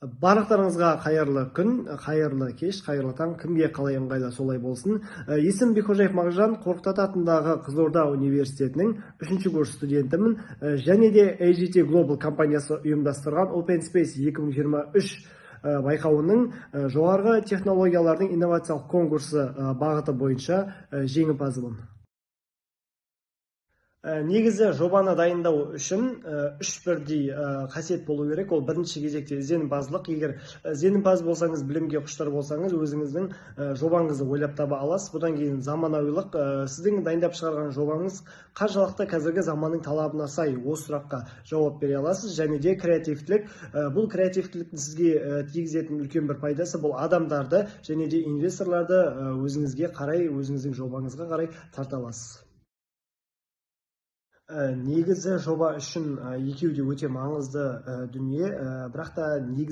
Барлықтарыңызға қайырлы күн, қайырлы кеш, қайырлы таң, кімге қалай ыңғайлы солай болсын. Есім Бекхожаев Мағжан, Қорқыт Ата атындағы Қызылорда университетінің 3-ші курс студентімін, және де AGT Global компаниясы ұйымдастырған Open Space 2023 байқауының жоғарғы технологиялардың инновациялық конкурсы бағыты бойынша жеңімпазымын. Негізі жобаны дайындау үшін үш бірдей қасиет болу керек. Ол бірінші кезекте ізденімпаздылық. Егер ізденімпаз болсаңыз, білімге құштар болсаңыз, өзіңіздің жобаңызды ойлап таба аласыз. Бұдан кейін заманауилық. Сіздің дайындап шығарған жобаңыз қаншалықты қазіргі заманның талабына сай, осы сұраққа жауап бере аласыз. Және де креативтілік. Бұл креативтіліктің сізге тигізетін үлкен бір пайдасы бұл адамдарды және де инвесторларды өзіңізге қарай, өзіңіздің жобаңызға қарай тарта аласыз. Негізі жоба үшін екеуі де өте маңызды дүние, бірақ та негізі